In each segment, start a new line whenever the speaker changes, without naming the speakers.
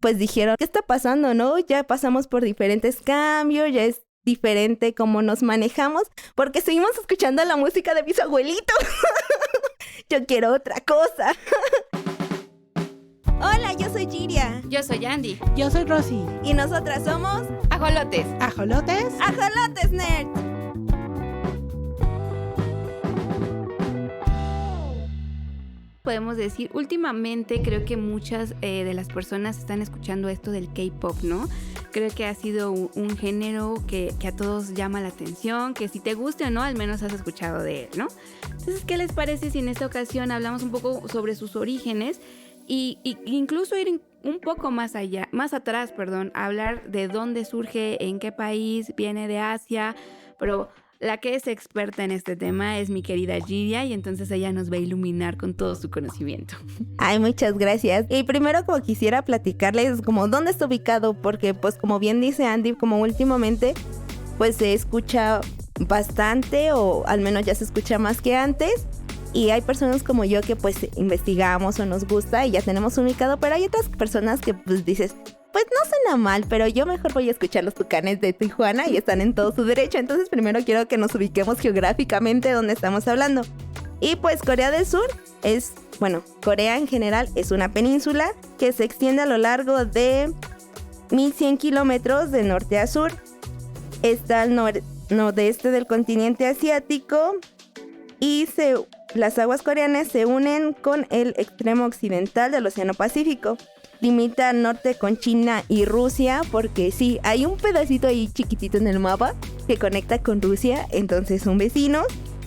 pues dijeron, ¿qué está pasando, no? Ya pasamos por diferentes cambios, ya es diferente cómo nos manejamos, porque seguimos escuchando la música de mis abuelitos. Yo quiero otra cosa. Hola, yo soy Giria.
Yo soy Andy.
Yo soy Rosy.
Y nosotras somos...
Ajolotes.
¿Ajolotes?
¡Ajolotes, nerd!
Podemos decir, últimamente creo que muchas de las personas están escuchando esto del K-pop, ¿no? Creo que ha sido un género que a todos llama la atención, que si te guste o no, al menos has escuchado de él, ¿no? Entonces, ¿qué les parece si en esta ocasión hablamos un poco sobre sus orígenes y incluso ir un poco más atrás, hablar de dónde surge, en qué país, viene de Asia, pero... La que es experta en este tema es mi querida Giria y entonces ella nos va a iluminar con todo su conocimiento.
Ay, muchas gracias. Y primero como quisiera platicarles como dónde está ubicado, porque pues como bien dice Andy, como últimamente pues se escucha bastante o al menos ya se escucha más que antes. Y hay personas como yo que pues investigamos o nos gusta y ya tenemos ubicado, pero hay otras personas que pues dices... Pues no suena mal, pero yo mejor voy a escuchar los Tucanes de Tijuana y están en todo su derecho. Entonces primero quiero que nos ubiquemos geográficamente donde estamos hablando. Y pues Corea del Sur es, Corea en general es una península que se extiende a lo largo de 1100 kilómetros de norte a sur. Está al nordeste del continente asiático y las aguas coreanas se unen con el extremo occidental del Océano Pacífico. Limita al norte con China y Rusia, porque sí, hay un pedacito ahí chiquitito en el mapa que conecta con Rusia, entonces son vecinos.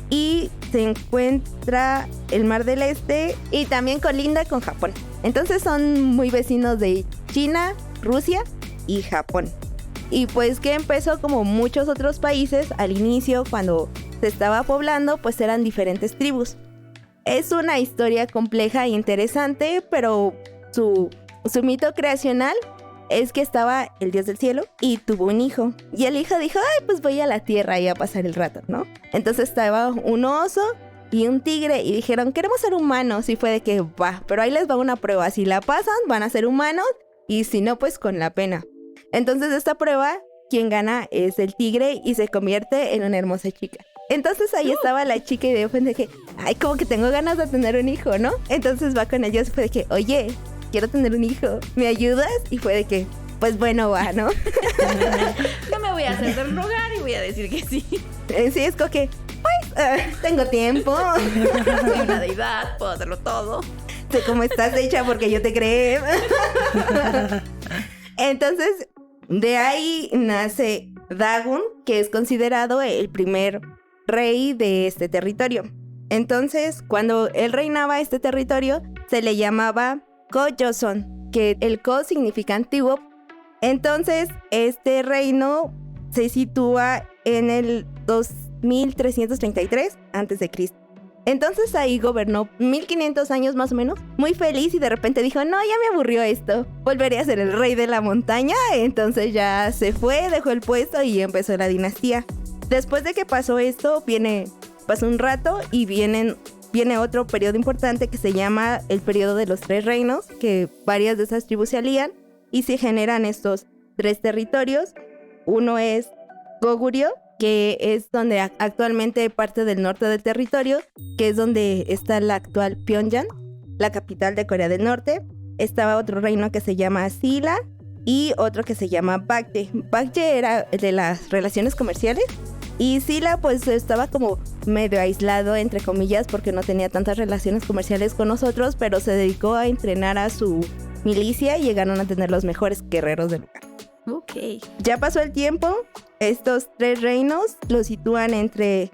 Y se encuentra el Mar del Este y también colinda con Japón. Entonces son muy vecinos de China, Rusia y Japón. Y pues que empezó como muchos otros países, al inicio cuando se estaba poblando, pues eran diferentes tribus. Es una historia compleja e interesante, pero su mito creacional es que estaba el dios del cielo y tuvo un hijo. Y el hijo dijo, ay, pues voy a la tierra y a pasar el rato, ¿no? Entonces estaba un oso y un tigre y dijeron, queremos ser humanos. Y fue de que, va, pero ahí les va una prueba. Si la pasan, van a ser humanos y si no, pues con la pena. Entonces de esta prueba, quien gana es el tigre y se convierte en una hermosa chica. Entonces ahí estaba la chica y de que, ay, como que tengo ganas de tener un hijo, ¿no? Entonces va con ellos y fue de que, oye, quiero tener un hijo, ¿me ayudas? Y fue de que, pues bueno, va, ¿no?
No me voy a hacer del rogar y voy a decir que sí.
Sí, es como que, pues, tengo tiempo.
Soy una deidad, puedo hacerlo todo.
Sé cómo estás hecha porque yo te creé. Entonces, de ahí nace Dagon, que es considerado el primer rey de este territorio. Entonces, cuando él reinaba este territorio, se le llamaba Go-Joseon, que el Ko significa antiguo. Entonces, este reino se sitúa en el 2333 a.C. Entonces ahí gobernó 1500 años más o menos, muy feliz y de repente dijo, no, ya me aburrió esto, volveré a ser el rey de la montaña. Entonces ya se fue, dejó el puesto y empezó la dinastía. Después de que pasó esto, pasó un rato y viene otro periodo importante que se llama el periodo de los tres reinos, que varias de esas tribus se alían y se generan estos tres territorios. Uno es Goguryeo, que es donde actualmente parte del norte del territorio, que es donde está la actual Pyongyang, la capital de Corea del Norte. Estaba otro reino que se llama Silla y otro que se llama Baekje. Baekje era de las relaciones comerciales. Y Silla pues estaba como medio aislado, entre comillas, porque no tenía tantas relaciones comerciales con nosotros, pero se dedicó a entrenar a su milicia y llegaron a tener los mejores guerreros del lugar.
Ok.
Ya pasó el tiempo, estos tres reinos los sitúan entre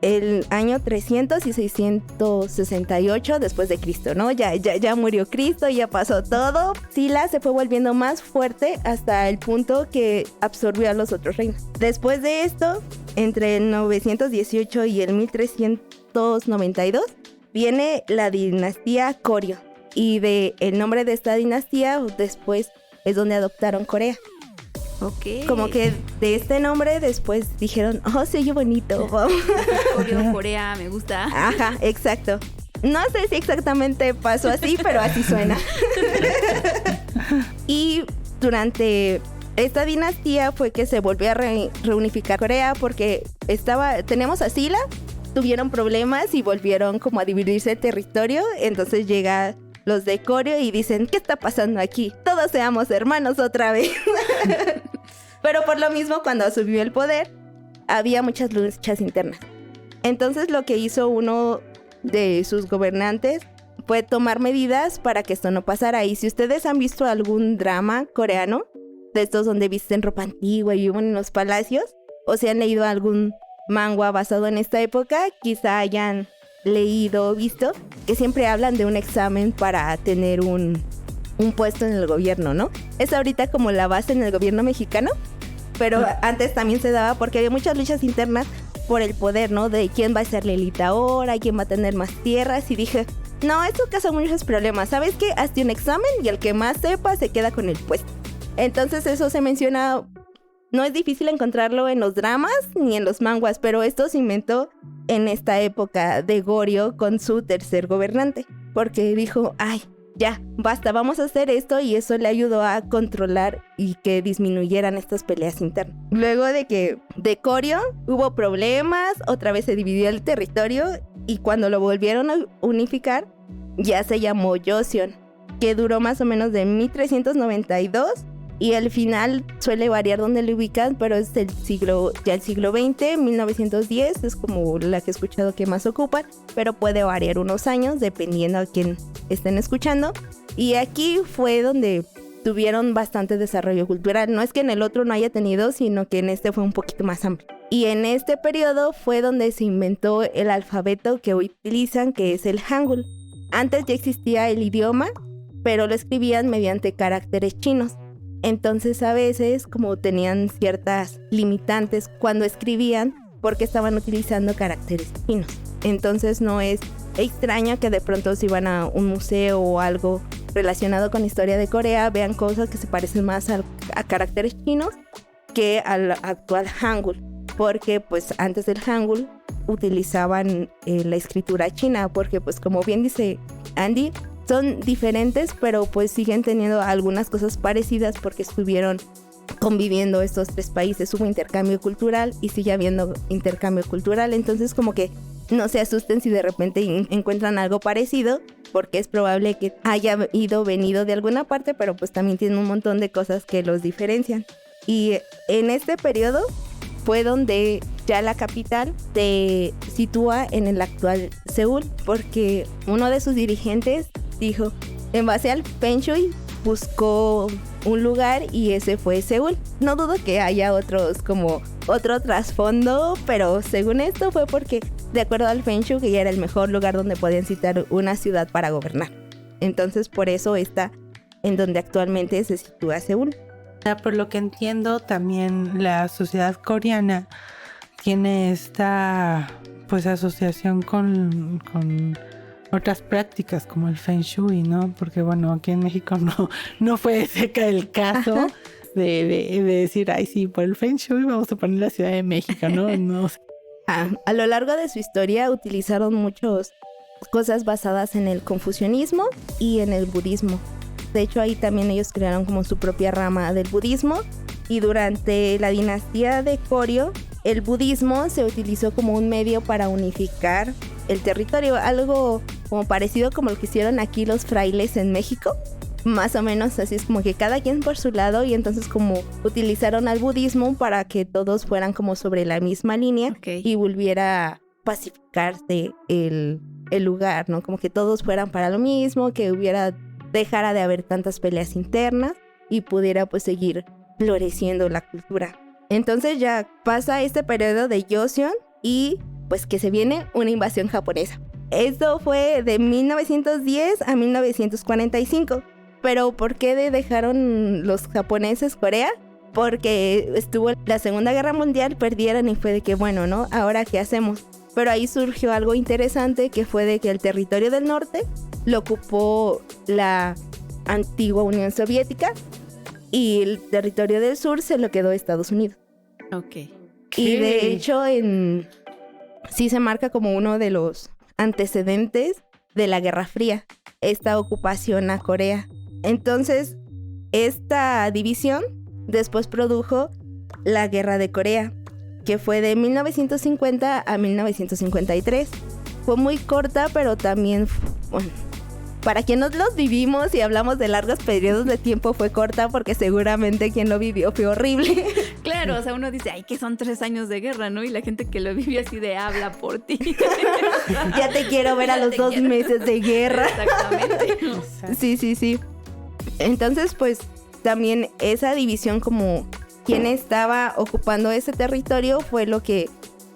el año 300 y 668 después de Cristo, ¿no? Ya murió Cristo, ya pasó todo. Silla se fue volviendo más fuerte hasta el punto que absorbió a los otros reinos. Después de esto, entre el 918 y el 1392, viene la dinastía Koryo. Y el nombre de esta dinastía después es donde adoptaron Corea.
Ok.
Como que de este nombre después dijeron, oh, se oye bonito.
Corea, me gusta.
Ajá, exacto. No sé si exactamente pasó así, pero así suena. Y durante esta dinastía fue que se volvió a reunificar Corea porque tenemos a Silla, tuvieron problemas y volvieron como a dividirse el territorio. Entonces llega los de Goryeo y dicen, ¿qué está pasando aquí? Todos seamos hermanos otra vez. Pero por lo mismo, cuando asumió el poder, había muchas luchas internas. Entonces lo que hizo uno de sus gobernantes fue tomar medidas para que esto no pasara. Y si ustedes han visto algún drama coreano, de estos donde visten ropa antigua y viven en los palacios, o si han leído algún manga basado en esta época, quizá hayan leído o visto que siempre hablan de un examen para tener un puesto en el gobierno, ¿no? Es ahorita como la base en el gobierno mexicano, pero antes también se daba porque había muchas luchas internas por el poder, ¿no? De quién va a ser la élite ahora, quién va a tener más tierras, y dije, no, esto causa muchos problemas, ¿sabes qué? Hazte un examen y el que más sepa se queda con el puesto. Entonces eso se menciona, no es difícil encontrarlo en los dramas ni en los manguas, pero esto se inventó en esta época de Goryeo con su tercer gobernante, porque dijo, ay, ya, basta, vamos a hacer esto, y eso le ayudó a controlar y que disminuyeran estas peleas internas. Luego de que de Goryeo hubo problemas, otra vez se dividió el territorio, y cuando lo volvieron a unificar, ya se llamó Joseon, que duró más o menos de 1392, y el final suele variar donde lo ubican, pero es el siglo XX, 1910, es como la que he escuchado que más ocupan, pero puede variar unos años dependiendo a quién estén escuchando. Y aquí fue donde tuvieron bastante desarrollo cultural. No es que en el otro no haya tenido, sino que en este fue un poquito más amplio. Y en este periodo fue donde se inventó el alfabeto que hoy utilizan, que es el Hangul. Antes ya existía el idioma, pero lo escribían mediante caracteres chinos. Entonces a veces como tenían ciertas limitantes cuando escribían porque estaban utilizando caracteres chinos. Entonces no es extraño que de pronto si van a un museo o algo relacionado con la historia de Corea vean cosas que se parecen más a caracteres chinos que al actual Hangul, porque pues antes del Hangul utilizaban la escritura china, porque pues como bien dice Andy, son diferentes, pero pues siguen teniendo algunas cosas parecidas porque estuvieron conviviendo estos tres países. Hubo intercambio cultural y sigue habiendo intercambio cultural. Entonces como que no se asusten si de repente encuentran algo parecido, porque es probable que haya venido de alguna parte, pero pues también tienen un montón de cosas que los diferencian. Y en este periodo fue donde ya la capital se sitúa en el actual Seúl, porque uno de sus dirigentes dijo, en base al Feng Shui, buscó un lugar y ese fue Seúl. No dudo que haya otro trasfondo, pero según esto fue porque, de acuerdo al Feng Shui, que ya era el mejor lugar donde podían citar una ciudad para gobernar. Entonces, por eso está en donde actualmente se sitúa Seúl.
Por lo que entiendo, también la sociedad coreana tiene esta pues asociación con otras prácticas como el Feng Shui, ¿no? Porque bueno, aquí en México no fue cerca el caso de decir, ay sí, por el Feng Shui vamos a poner la Ciudad de México, ¿no? No.
A lo largo de su historia utilizaron muchas cosas basadas en el confucianismo y en el budismo. De hecho, ahí también ellos crearon como su propia rama del budismo, y durante la dinastía de Goryeo, el budismo se utilizó como un medio para unificar el territorio, algo como parecido como lo que hicieron aquí los frailes en México, más o menos así, es como que cada quien por su lado, y entonces como utilizaron al budismo para que todos fueran como sobre la misma línea, okay, y volviera a pacificarse el lugar, ¿no? Como que todos fueran para lo mismo, que dejara de haber tantas peleas internas y pudiera pues seguir floreciendo la cultura. Entonces ya pasa este periodo de Joseon y pues que se viene una invasión japonesa. Esto fue de 1910 a 1945. Pero ¿por qué dejaron los japoneses Corea? Porque estuvo la Segunda Guerra Mundial, perdieron y fue de que bueno, ¿no? ¿Ahora qué hacemos? Pero ahí surgió algo interesante, que fue de que el territorio del norte lo ocupó la antigua Unión Soviética y el territorio del sur se lo quedó Estados Unidos.
Ok.
Y de hecho sí se marca como uno de los antecedentes de la Guerra Fría, esta ocupación a Corea. Entonces, esta división después produjo la Guerra de Corea, que fue de 1950 a 1953. Fue muy corta, pero también, bueno, para quienes los vivimos y hablamos de largos periodos de tiempo, fue corta porque seguramente quien lo vivió fue horrible.
Claro, o sea, uno dice, ay, que son 3 años de guerra, ¿no? Y la gente que lo vivió así de habla por ti.
Ya te quiero ver a los 2 meses de guerra.
Exactamente.
Sí. Entonces, pues, también esa división, como quien estaba ocupando ese territorio, fue lo que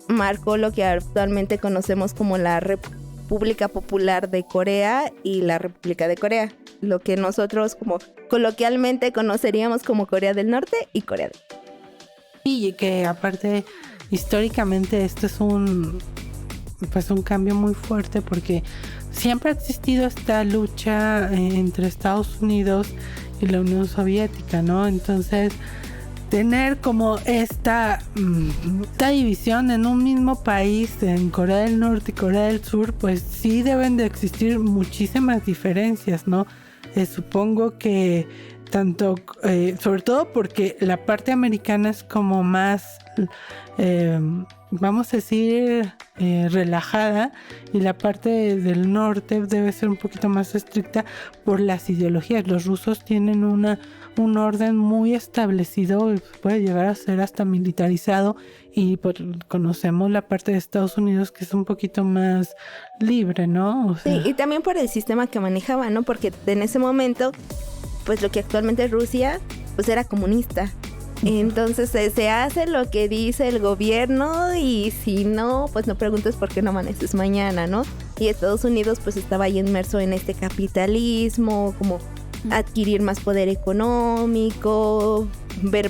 marcó lo que actualmente conocemos como la República Popular de Corea y la República de Corea, lo que nosotros como coloquialmente conoceríamos como Corea del Norte y Corea del Sur.
Y que aparte históricamente esto es un cambio muy fuerte, porque siempre ha existido esta lucha entre Estados Unidos y la Unión Soviética, ¿no? Entonces tener como esta división en un mismo país, en Corea del Norte y Corea del Sur, pues sí deben de existir muchísimas diferencias, ¿no? Supongo que tanto, sobre todo porque la parte americana es como más, vamos a decir, relajada, y la parte del norte debe ser un poquito más estricta por las ideologías. Los rusos tienen un orden muy establecido, puede llegar a ser hasta militarizado, y pues conocemos la parte de Estados Unidos que es un poquito más libre, ¿no? O sea,
sí, y también por el sistema que manejaba, ¿no? Porque en ese momento, pues lo que actualmente es Rusia, pues era comunista. Entonces se hace lo que dice el gobierno, y si no, pues no preguntes por qué no amaneces mañana, ¿no? Y Estados Unidos pues estaba ahí inmerso en este capitalismo, como adquirir más poder económico,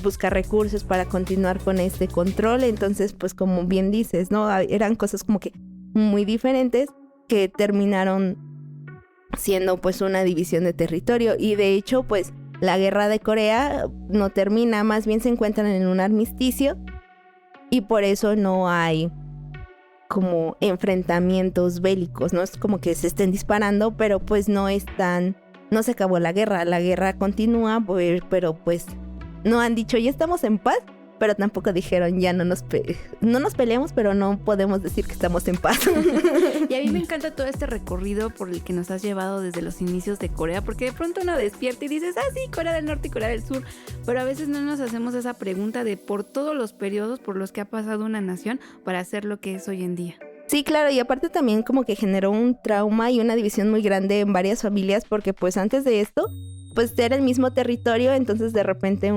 buscar recursos para continuar con este control. Entonces, pues como bien dices, ¿no? Eran cosas como que muy diferentes que terminaron siendo pues una división de territorio. Y de hecho, pues la Guerra de Corea no termina, más bien se encuentran en un armisticio, y por eso no hay como enfrentamientos bélicos, no es como que se estén disparando, pero pues no se acabó la guerra continúa, pero pues no han dicho ya estamos en paz, pero tampoco dijeron ya no nos peleamos, pero no podemos decir que estamos en paz.
Y a mí me encanta todo este recorrido por el que nos has llevado desde los inicios de Corea, porque de pronto uno despierta y dices, sí, Corea del Norte y Corea del Sur, pero a veces no nos hacemos esa pregunta de por todos los periodos por los que ha pasado una nación para ser lo que es hoy en día.
Sí, claro, y aparte también como que generó un trauma y una división muy grande en varias familias, porque pues antes de esto, pues era el mismo territorio, entonces de repente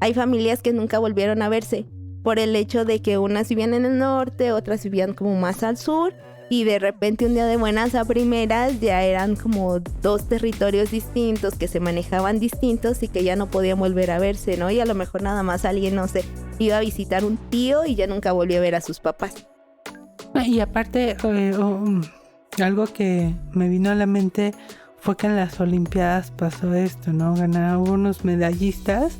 hay familias que nunca volvieron a verse, por el hecho de que unas vivían en el norte, otras vivían como más al sur, y de repente un día de buenas a primeras ya eran como 2 territorios distintos que se manejaban distintos y que ya no podían volver a verse, ¿no? Y a lo mejor nada más alguien, no sé, iba a visitar un tío y ya nunca volvió a ver a sus papás.
Y aparte, algo que me vino a la mente fue que en las Olimpiadas pasó esto, ¿no? Ganaron unos medallistas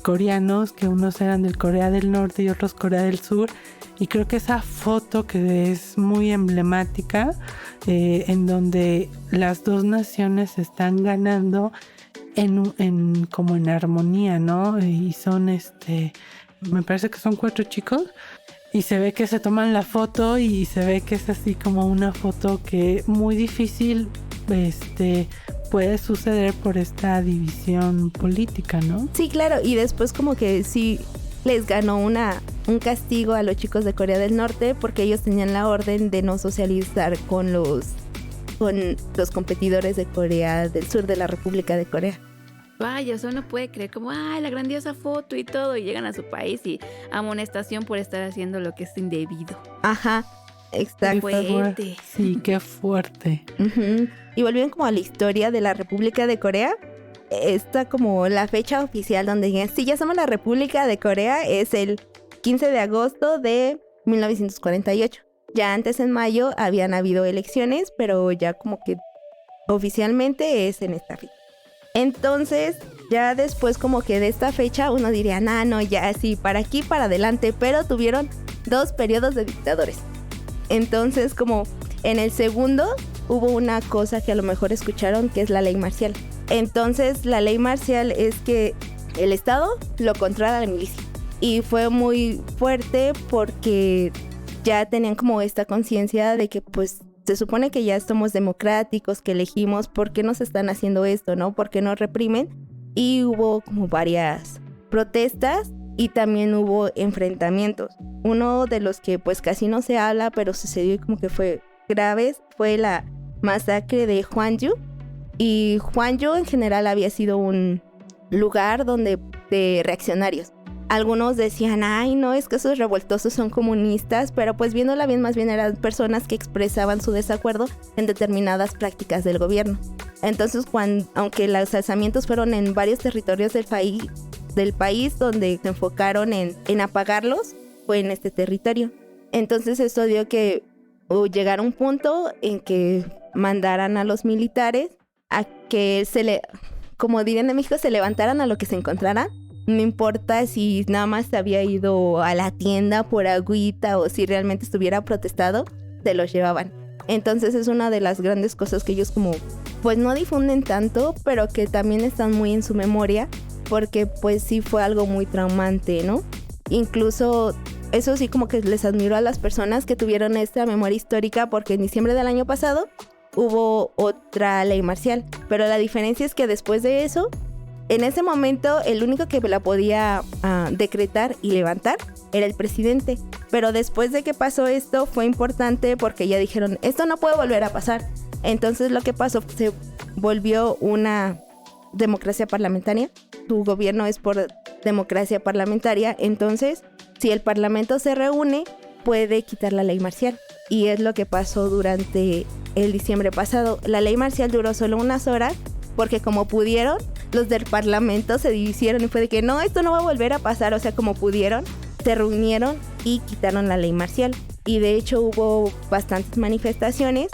coreanos, que unos eran del Corea del Norte y otros Corea del Sur, y creo que esa foto que es muy emblemática, en donde las 2 naciones están ganando como en armonía, ¿no? Y son me parece que son 4 chicos, y se ve que se toman la foto y se ve que es así como una foto que muy difícil puede suceder por esta división política, ¿no?
Sí, claro, y después como que sí les ganó un castigo a los chicos de Corea del Norte, porque ellos tenían la orden de no socializar con los competidores de Corea del Sur, de la República de Corea.
Vaya, eso no puede creer como, la grandiosa foto y todo, y llegan a su país y amonestación por estar haciendo lo que es indebido.
Ajá, exacto.
Fuerte.
Sí, qué fuerte.
Uh-huh. Y volvieron como a la historia de la República de Corea. Está como la fecha oficial donde sí, ya somos la República de Corea, es el 15 de agosto de 1948. Ya antes, en mayo, habían habido elecciones, pero ya como que oficialmente es en esta fecha. Entonces, ya después como que de esta fecha uno diría, no, ya sí, para aquí, para adelante, pero tuvieron 2 periodos de dictadores. Entonces, como en el segundo hubo una cosa que a lo mejor escucharon, que es la ley marcial. Entonces la ley marcial es que el Estado lo controla la milicia. Y fue muy fuerte porque ya tenían como esta conciencia de que pues se supone que ya somos democráticos, que elegimos, ¿por qué nos están haciendo esto, no? ¿Por qué nos reprimen? Y hubo como varias protestas y también hubo enfrentamientos. Uno de los que pues casi no se habla, pero sucedió y como que fue grave, fue la masacre de Gwangju. Y Gwangju en general había sido un lugar donde de reaccionarios. Algunos decían, ay, no, es que esos revoltosos son comunistas, pero pues viéndola bien, más bien eran personas que expresaban su desacuerdo en determinadas prácticas del gobierno. Entonces, aunque los alzamientos fueron en varios territorios del país donde se enfocaron en apagarlos, fue en este territorio. Entonces, esto dio que llegara un punto en que mandaran a los militares a que como dirían en México, se levantaran a lo que se encontraran. No importa si nada más se había ido a la tienda por agüita o si realmente estuviera protestado, se los llevaban. Entonces es una de las grandes cosas que ellos como, pues no difunden tanto, pero que también están muy en su memoria, porque pues sí fue algo muy traumante, ¿no? Incluso eso sí como que les admiro a las personas que tuvieron esta memoria histórica, porque en diciembre del año pasado hubo otra ley marcial, pero la diferencia es que después de eso, en ese momento, el único que la podía decretar y levantar era el presidente. Pero después de que pasó esto, fue importante porque ya dijeron, esto no puede volver a pasar. Entonces lo que pasó, se volvió una democracia parlamentaria. Su gobierno es por democracia parlamentaria. Entonces, si el parlamento se reúne, puede quitar la ley marcial. Y es lo que pasó durante el diciembre pasado. La ley marcial duró solo unas horas porque como pudieron, los del parlamento se dividieron y fue de que no, esto no va a volver a pasar. O sea, como pudieron, se reunieron y quitaron la ley marcial. Y de hecho hubo bastantes manifestaciones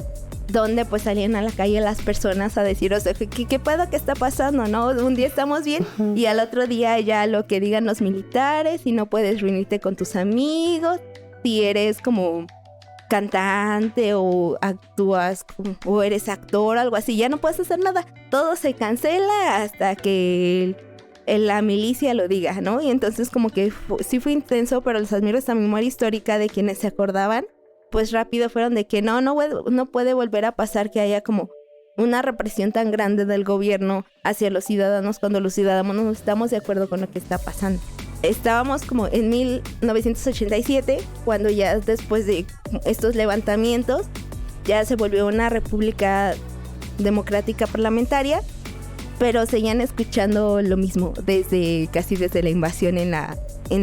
donde pues salían a la calle las personas a decir, o sea, ¿qué pedo que está pasando, no? Un día estamos bien y al otro día ya lo que digan los militares y no puedes reunirte con tus amigos. Si eres como cantante o actúas o eres actor o algo así, ya no puedes hacer nada. Todo se cancela hasta que la milicia lo diga, ¿no? Y entonces como que sí fue intenso, pero les admiro esta memoria histórica de quienes se acordaban, pues rápido fueron de que no puede volver a pasar que haya como una represión tan grande del gobierno hacia los ciudadanos cuando los ciudadanos no estamos de acuerdo con lo que está pasando. Estábamos como en 1987, cuando ya después de estos levantamientos ya se volvió una república democrática parlamentaria, pero seguían escuchando lo mismo casi desde la invasión en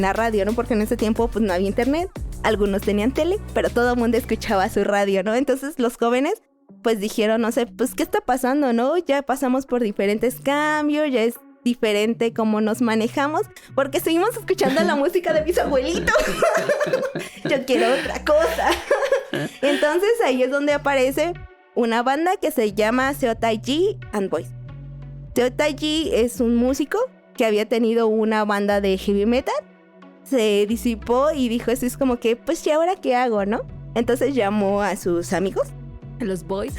la radio, ¿no? Porque en ese tiempo pues no había internet, algunos tenían tele, pero todo el mundo escuchaba su radio, ¿no? Entonces los jóvenes pues dijeron, no sé, pues ¿qué está pasando, no? Ya pasamos por diferentes cambios, ya es diferente cómo nos manejamos, porque seguimos escuchando la música de mis abuelitos. Yo quiero otra cosa. Entonces ahí es donde aparece una banda que se llama Seo Taiji and Boys. Seo Taiji es un músico que había tenido una banda de heavy metal, se disipó y dijo, eso es como que, pues, ¿y ahora qué hago, no? Entonces llamó a sus amigos.
A los boys.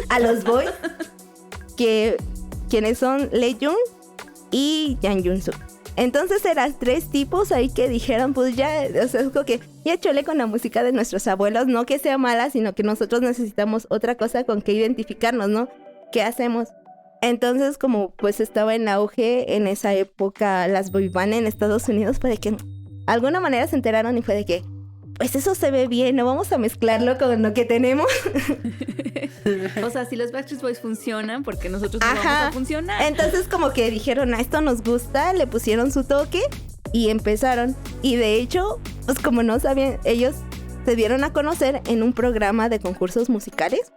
A los boys, quienes son Lee Jung y Yang Jun-suk. Entonces eran tres tipos ahí que dijeron, pues ya, o sea, es como que ya chole con la música de nuestros abuelos, no que sea mala, sino que nosotros necesitamos otra cosa con que identificarnos, ¿no? ¿Qué hacemos? Entonces, como pues estaba en auge en esa época las boy band en Estados Unidos, fue de que de alguna manera se enteraron y fue de que, pues eso se ve bien, no vamos a mezclarlo con lo que tenemos.
O sea, si los Backstreet Boys funcionan, porque nosotros no vamos a funcionar.
Entonces como que dijeron, esto nos gusta, le pusieron su toque y empezaron. Y de hecho, pues como no sabían, ellos se dieron a conocer en un programa de concursos musicales,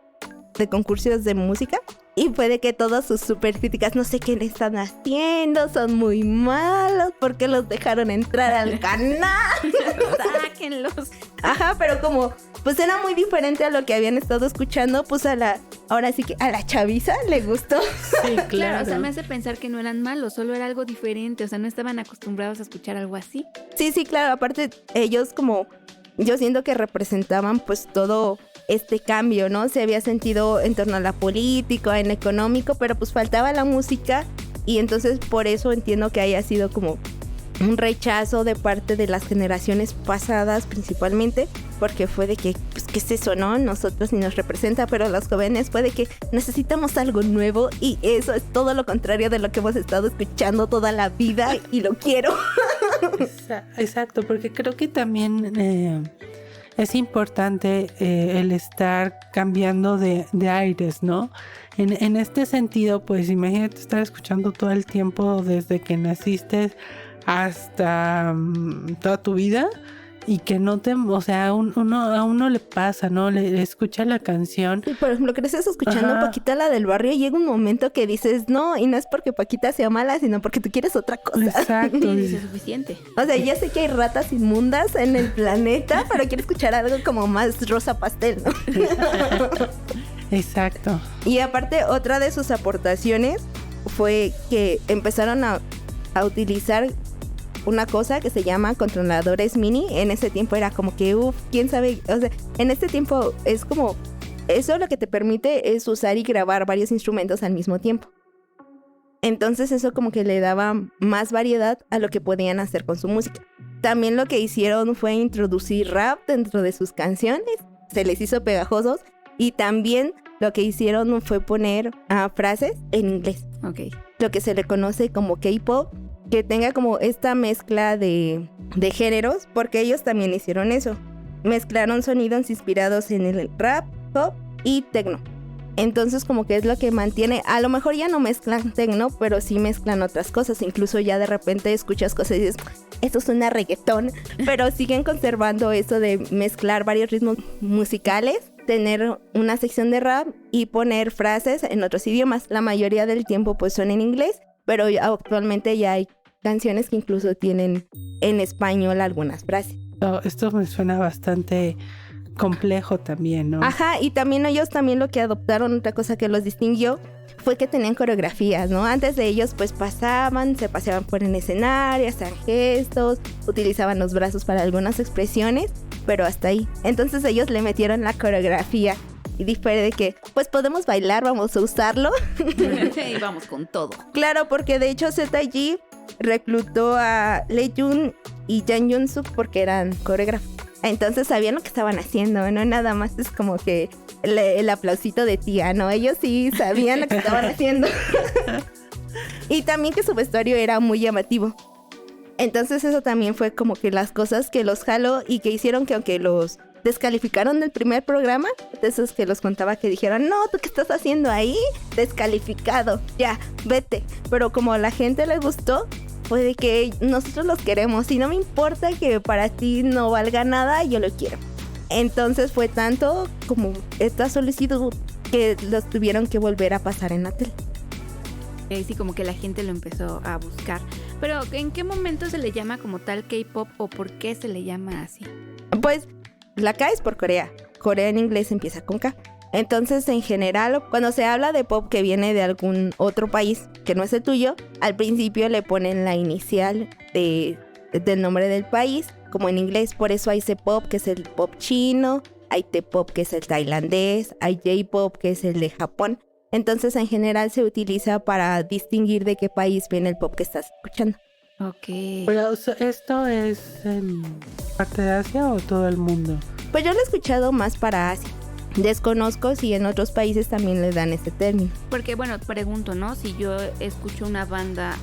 de concursos de música. Y fue de que todas sus super críticas, no sé qué le están haciendo, son muy malos, ¿por qué los dejaron entrar al canal?
Sáquenlos.
Ajá, pero como pues era muy diferente a lo que habían estado escuchando, pues ahora sí que a la chaviza le gustó.
Sí, claro.
O sea, me hace pensar que no eran malos, solo era algo diferente, o sea, no estaban acostumbrados a escuchar algo así.
Sí, claro, aparte ellos como, yo siento que representaban pues todo este cambio, ¿no? Se había sentido en torno a la política, en económico, pero pues faltaba la música y entonces por eso entiendo que haya sido como un rechazo de parte de las generaciones pasadas principalmente, porque fue de que, pues, ¿qué es eso, no? Nosotros ni nos representa, pero los jóvenes fue de que necesitamos algo nuevo y eso es todo lo contrario de lo que hemos estado escuchando toda la vida y lo quiero.
Exacto, porque creo que también es importante el estar cambiando de aires, ¿no? En este sentido, pues imagínate estar escuchando todo el tiempo desde que naciste hasta toda tu vida y que no te, o sea, a uno le pasa, ¿no? Le escucha la canción.
Sí, por ejemplo, creces escuchando Paquita la del barrio y llega un momento que dices, no, y no es porque Paquita sea mala, sino porque tú quieres otra cosa.
Exacto.
Y dices, suficiente.
O sea, ya sé que hay ratas inmundas en el planeta, pero quiero escuchar algo como más rosa pastel, ¿no?
Exacto.
Y aparte, otra de sus aportaciones fue que empezaron a utilizar una cosa que se llama controladores MIDI. En ese tiempo era como que, quién sabe, o sea, en este tiempo es como, eso lo que te permite es usar y grabar varios instrumentos al mismo tiempo. Entonces eso como que le daba más variedad a lo que podían hacer con su música. También lo que hicieron fue introducir rap dentro de sus canciones, se les hizo pegajosos, y también lo que hicieron fue poner frases en inglés.
Ok.
Lo que se le conoce como K-pop, que tenga como esta mezcla de géneros, porque ellos también hicieron eso. Mezclaron sonidos inspirados en el rap, pop y techno. Entonces como que es lo que mantiene, a lo mejor ya no mezclan techno, pero sí mezclan otras cosas. Incluso ya de repente escuchas cosas y dices, esto suena a reggaetón, pero siguen conservando eso de mezclar varios ritmos musicales, tener una sección de rap y poner frases en otros idiomas. La mayoría del tiempo pues son en inglés, pero actualmente ya hay canciones que incluso tienen en español algunas frases.
Esto me suena bastante complejo también, ¿no?
Ajá, y también ellos también lo que adoptaron, otra cosa que los distinguió, fue que tenían coreografías, ¿no? Antes de ellos pues se paseaban por el escenario, hacían gestos, utilizaban los brazos para algunas expresiones, pero hasta ahí. Entonces ellos le metieron la coreografía y difiere de que, pues podemos bailar, vamos a usarlo.
Y vamos con todo.
Claro, porque de hecho ZG reclutó a Lee Jun y Jang Yoon-suk porque eran coreógrafos. Entonces sabían lo que estaban haciendo, no nada más es como que el aplausito de tía, ¿no? Ellos sí sabían lo que estaban haciendo. Y también que su vestuario era muy llamativo. Entonces eso también fue como que las cosas que los jaló y que hicieron que aunque los descalificaron del primer programa, de esos que los contaba que dijeron, no, ¿tú qué estás haciendo ahí? Descalificado, ya, vete. Pero como a la gente le gustó, fue de que nosotros los queremos y no me importa que para ti no valga nada, yo lo quiero. Entonces fue tanto como esta solicitud que los tuvieron que volver a pasar en la tele.
Sí, como que la gente lo empezó a buscar. Pero ¿en qué momento se le llama como tal K-pop o por qué se le llama así?
Pues la K es por Corea. Corea en inglés empieza con K. Entonces, en general, cuando se habla de pop que viene de algún otro país que no es el tuyo, al principio le ponen la inicial del nombre del país, como en inglés. Por eso hay C-pop, que es el pop chino, hay T-pop, que es el tailandés, hay J-pop, que es el de Japón. Entonces, en general, se utiliza para distinguir de qué país viene el pop que estás escuchando.
Ok.
Pero ¿esto es en parte de Asia o todo el mundo?
Pues yo lo he escuchado más para Asia. Desconozco si en otros países también le dan este término.
Porque, bueno, pregunto, ¿no? Si yo escucho una banda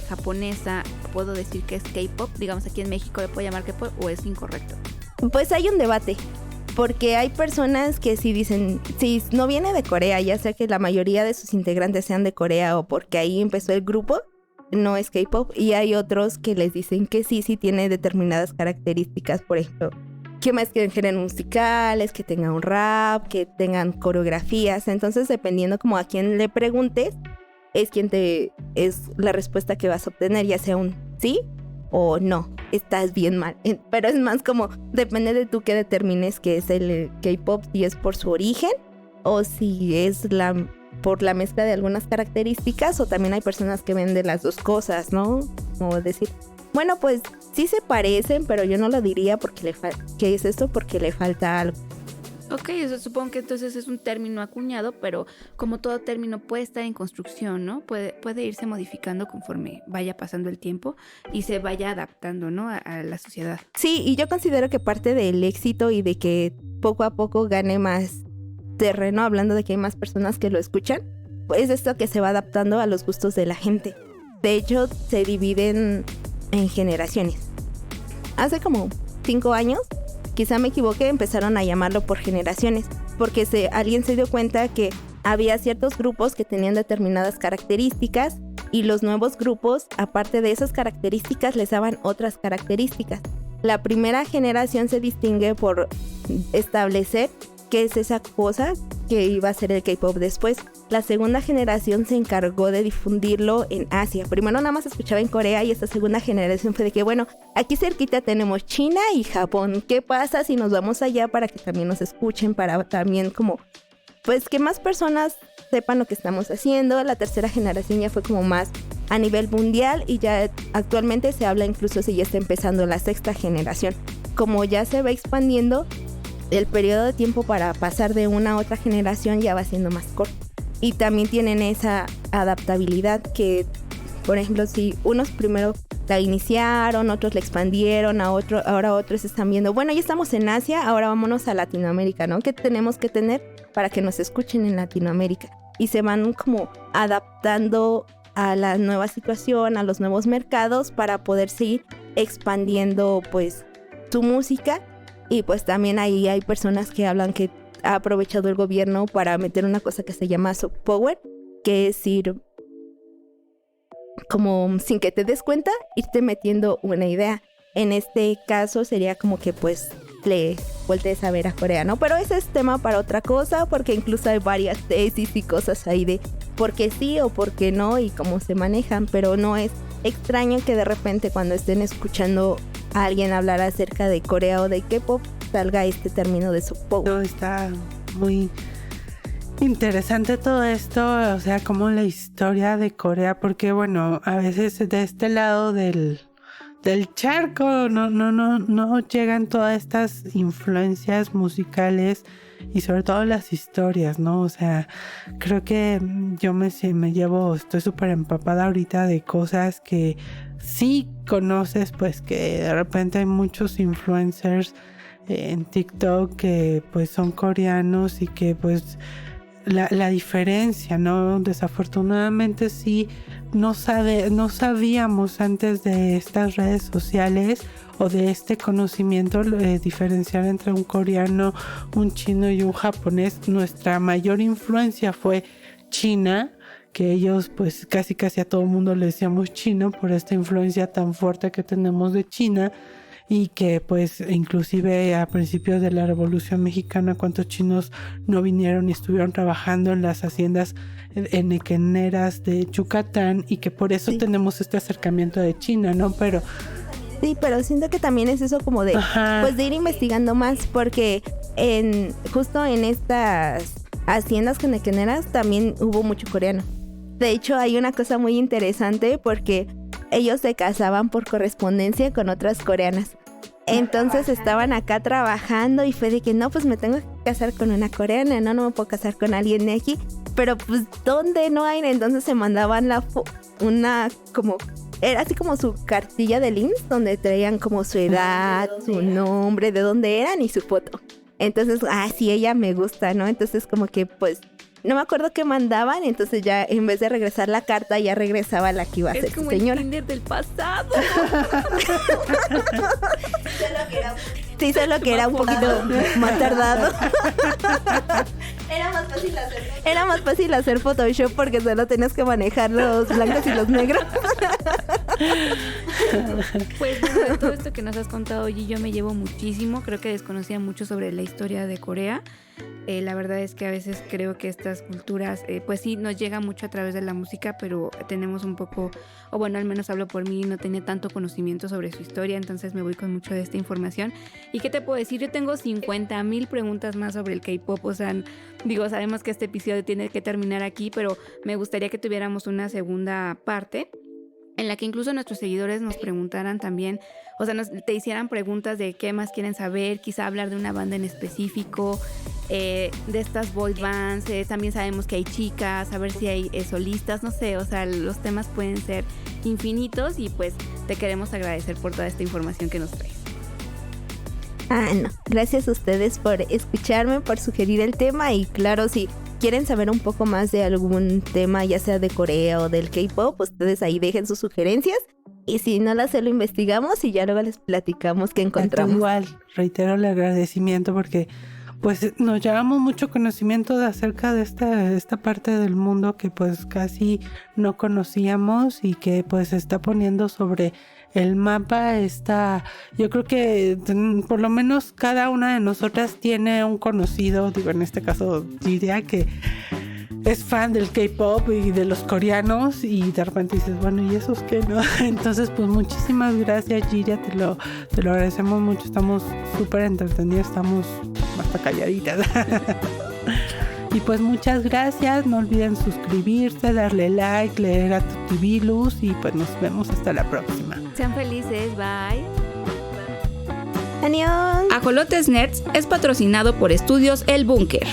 japonesa, ¿puedo decir que es K-pop? Digamos, aquí en México le puedo llamar K-pop o es incorrecto.
Pues hay un debate. Porque hay personas que sí dicen, si no viene de Corea, ya sea que la mayoría de sus integrantes sean de Corea o porque ahí empezó el grupo, no es K-pop. Y hay otros que les dicen que sí tiene determinadas características, por ejemplo, que mezclen géneros musicales, que tengan un rap, que tengan coreografías. Entonces, dependiendo como a quién le preguntes, es la respuesta que vas a obtener, ya sea un sí o no, estás bien mal. Pero es más como, depende de tú que determines que es el K-pop, si es por su origen o si es por la mezcla de algunas características, o también hay personas que ven de las dos cosas, ¿no? Como decir, bueno, pues sí se parecen, pero yo no lo diría porque que es esto porque le falta algo.
Ok, eso supongo que entonces es un término acuñado, pero como todo término puede estar en construcción, ¿no? Puede irse modificando conforme vaya pasando el tiempo y se vaya adaptando, ¿no? A la sociedad.
Sí, y yo considero que parte del éxito y de que poco a poco gane más terreno, hablando de que hay más personas que lo escuchan, pues esto que se va adaptando a los gustos de la gente. De hecho, se dividen en generaciones. Hace como 5 años, quizá me equivoqué, empezaron a llamarlo por generaciones, porque alguien se dio cuenta que había ciertos grupos que tenían determinadas características y los nuevos grupos, aparte de esas características, les daban otras características. La primera generación se distingue por establecer qué es esa cosa que iba a ser el K-pop después. La segunda generación se encargó de difundirlo en Asia. Primero nada más se escuchaba en Corea y esta segunda generación fue de que, bueno, aquí cerquita tenemos China y Japón. ¿Qué pasa si nos vamos allá para que también nos escuchen? Para también como, pues que más personas sepan lo que estamos haciendo. La tercera generación ya fue como más a nivel mundial y ya actualmente se habla incluso si ya está empezando la sexta generación. Como ya se va expandiendo, el periodo de tiempo para pasar de una a otra generación ya va siendo más corto. Y también tienen esa adaptabilidad que, por ejemplo, si unos primero la iniciaron, otros la expandieron, ahora otros están viendo, bueno, ya estamos en Asia, ahora vámonos a Latinoamérica, ¿no? ¿Qué tenemos que tener para que nos escuchen en Latinoamérica? Y se van como adaptando a la nueva situación, a los nuevos mercados para poder seguir expandiendo pues su música. Y pues también ahí hay personas que hablan que ha aprovechado el gobierno para meter una cosa que se llama soft power, que es ir como sin que te des cuenta, irte metiendo una idea. En este caso sería como que pues le voltees a ver a Corea, ¿no? Pero ese es tema para otra cosa, porque incluso hay varias tesis y cosas ahí de por qué sí o por qué no y cómo se manejan, pero no es extraño que de repente cuando estén escuchando a alguien hablar acerca de Corea o de K-pop salga este término de soft power.
No, está muy interesante todo esto, o sea, como la historia de Corea, porque bueno, a veces de este lado del charco no llegan todas estas influencias musicales y sobre todo las historias, ¿no? O sea, creo que yo estoy súper empapada ahorita de cosas que sí conoces, pues que de repente hay muchos influencers en TikTok que pues son coreanos y que pues la diferencia, ¿no? Desafortunadamente sí no sabíamos antes de estas redes sociales o de este conocimiento diferenciar entre un coreano, un chino y un japonés. Nuestra mayor influencia fue China, que ellos pues casi a todo el mundo le decíamos chino por esta influencia tan fuerte que tenemos de China. Y que pues inclusive a principios de la Revolución Mexicana cuántos chinos no vinieron y estuvieron trabajando en las haciendas enequeneras de Yucatán y que por eso tenemos este acercamiento de China, ¿no? Pero
sí, pero siento que también es eso como de pues de ir investigando más, porque justo en estas haciendas enequeneras también hubo mucho coreano. De hecho hay una cosa muy interesante porque ellos se casaban por correspondencia con otras coreanas. Entonces estaban acá trabajando y fue de que no, pues me tengo que casar con una coreana, no me puedo casar con alguien de aquí. Pero pues ¿dónde no hay? Entonces se mandaban era así como su cartilla de links donde traían como su edad, su nombre, de dónde eran y su foto. Entonces, sí, ella me gusta, ¿no? Entonces como que pues no me acuerdo qué mandaban, entonces ya en vez de regresar la carta, ya regresaba la que iba a ser su señora.
Es como el Tinder del pasado.
Sí, solo que era un poquito más tardado. Era más fácil hacer Photoshop porque solo tenías que manejar los blancos y los negros.
Pues bueno, de todo esto que nos has contado, Gigi, yo me llevo muchísimo. Creo que desconocía mucho sobre la historia de Corea. La verdad es que a veces creo que estas culturas, pues sí, nos llega mucho a través de la música, pero tenemos un poco, o bueno, al menos hablo por mí, no tenía tanto conocimiento sobre su historia, entonces me voy con mucho de esta información. ¿Y qué te puedo decir? Yo tengo 50,000 preguntas más sobre el K-pop, o sea, digo, sabemos que este episodio tiene que terminar aquí, pero me gustaría que tuviéramos una segunda parte en la que incluso nuestros seguidores nos preguntaran también, o sea, te hicieran preguntas de qué más quieren saber, quizá hablar de una banda en específico, de estas boy bands, también sabemos que hay chicas, a ver si hay solistas, no sé, o sea, los temas pueden ser infinitos y pues te queremos agradecer por toda esta información que nos traes.
No, gracias a ustedes por escucharme, por sugerir el tema y claro, si quieren saber un poco más de algún tema, ya sea de Corea o del K-pop, ustedes ahí dejen sus sugerencias y si no las sé, lo investigamos y ya luego les platicamos qué encontramos.
Igual, reitero el agradecimiento porque pues nos llevamos mucho conocimiento acerca de esta parte del mundo que pues casi no conocíamos y que pues se está poniendo sobre el mapa. Yo creo que por lo menos cada una de nosotras tiene un conocido, digo en este caso diría que es fan del K-pop y de los coreanos y de repente dices, bueno, ¿y esos qué, no? Entonces, pues muchísimas gracias, Giria, te lo agradecemos mucho, estamos súper entretenidos, estamos hasta calladitas. Y pues muchas gracias, no olviden suscribirse, darle like, leer a Tutibilus y pues nos vemos hasta la próxima.
Sean felices, bye.
¡Annyeong!
Ajolotes Nerds es patrocinado por Estudios El Búnker.